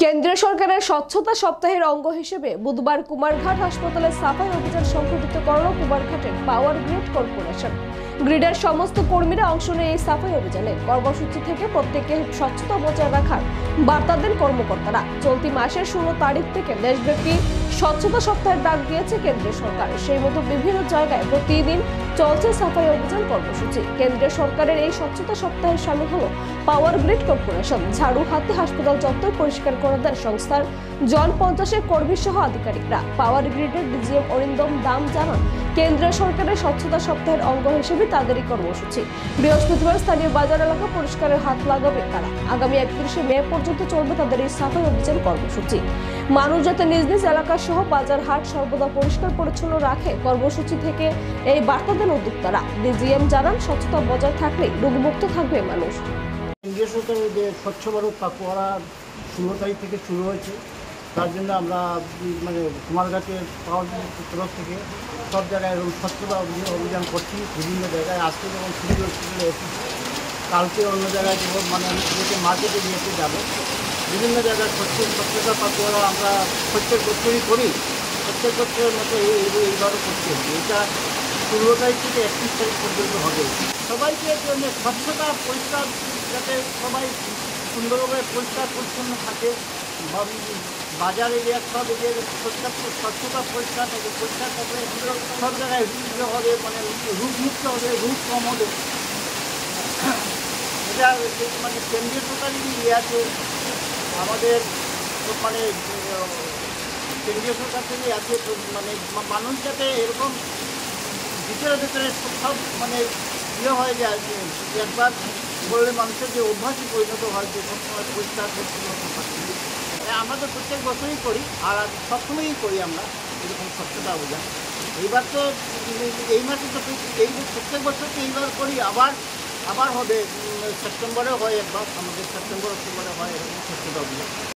কেন্দ্রীয় সরকারের স্বচ্ছতা সপ্তাহের অঙ্গ হিসেবে বুধবার কুমারঘাট হাসপাতালে সাফাই অভিযান সংঘটিত করল কুমারঘাটের পাওয়ার গ্রিড কর্পোরেশন। গ্রিডের সমস্ত কর্মীরা অংশ নিয়ে এই সাফাই অভিযানে কর্মসূচি থেকে প্রত্যেককে স্বচ্ছতা বজায় রাখার বার্তা দেন কর্মকর্তারা। চলতি মাসের 16 তারিখ থেকে দেশব্যাপী স্বচ্ছতা সপ্তাহের ডাক দিয়েছে কেন্দ্রীয় সরকার। সেই মতো বিভিন্ন জায়গায় প্রতিদিন চলছে সাফাই অভিযান কর্মসূচি। কেন্দ্রীয় সরকারের এই স্বচ্ছতা সপ্তাহে শামিল হলো পাওয়ার গ্রিড কর্পোরেশন। ঝাড়ু হাতে হাসপাতাল চত্বর পরিষ্কার করে দেন সংস্থার জন 50 কর্মী সহ আধিকারিকরা। পাওয়ার গ্রিডের ডিজিএম অরিন্দম দাম জানান, কেন্দ্রীয় সরকারের স্বচ্ছতা সপ্তাহের অঙ্গ হিসেবে তাদেরই কর্মসূচি। বৃহস্পতিবার স্থানীয় বাজার এলাকা পরিষ্কারের হাত লাগাবে তারা। আগামী 31শে মে পর্যন্ত চলবে তাদের এই সাফাই অভিযান কর্মসূচি। মানুষ যাতে নিজ নিজ এলাকা সহ বাজার হাট সর্বদা পরিষ্কার পরিচ্ছন্ন রাখে, কর্মসূচি থেকে এই বার্তা দেন উদ্যোক্তারা। ডিজিএম জানান, স্বচ্ছতা বজায় থাকলে রোগমুক্ত থাকবে মানুষ। কেন্দ্রীয় সরকারের যে স্বচ্ছ ভারত পাকোয়ারা 16 তারিখ থেকে শুরু হয়েছে, তার জন্য আমরা কুমারঘাটের পাওয়ার তরফ থেকে সব জায়গায় এরকম স্বচ্ছতা অভিযান করছি। বিভিন্ন জায়গায় আজকে যেমন সিভিল হসপিটালে এসেছি, কালকে অন্য জায়গায় যেমন মার্কেটে নিয়ে যাবো। বিভিন্ন জায়গায় স্বচ্ছতা পাকোয়ারা আমরা প্রত্যেক বছরই করি। প্রত্যেক বছরের মতো এইবারও করছি। এটা 16 তারিখ থেকে 31 তারিখ পর্যন্ত হবে। সবাইকে জন্য স্বচ্ছতা পরিষ্কার, যাতে সবাই সুন্দরভাবে পরিষ্কার পরিচ্ছন্ন থাকে, বাজার এরিয়া সব এরিয়া স্বচ্ছতা পরিষ্কার থাকে। পরিষ্কার থাকলে সব জায়গায় হবে, রোগমুক্ত হবে, রোগ কম হবে। এটা কেন্দ্রীয় সরকারই ইয়ে আছে, আমাদের কেন্দ্রীয় সরকার থেকে আছে। মানুষ যাতে এরকম ভিতরে সব ইয়ে হয়ে যায়, একবার বললে মানুষের যে অভ্যাসই পরিণত হয় যে সবসময় পরিষ্কার পরিচ্ছন্নতা থাকে। আমরা তো প্রত্যেক বছরই করি, আর সবসময়ই করি আমরা এরকম স্বচ্ছতা অভিযান। এইবার তো এই মাসে তো প্রত্যেক বছর তো এইবার করি, আবার হবে সেপ্টেম্বরে হয় একবার, আমাদের সেপ্টেম্বর অক্টোবরে হয় এরকম স্বচ্ছতা অভিযান।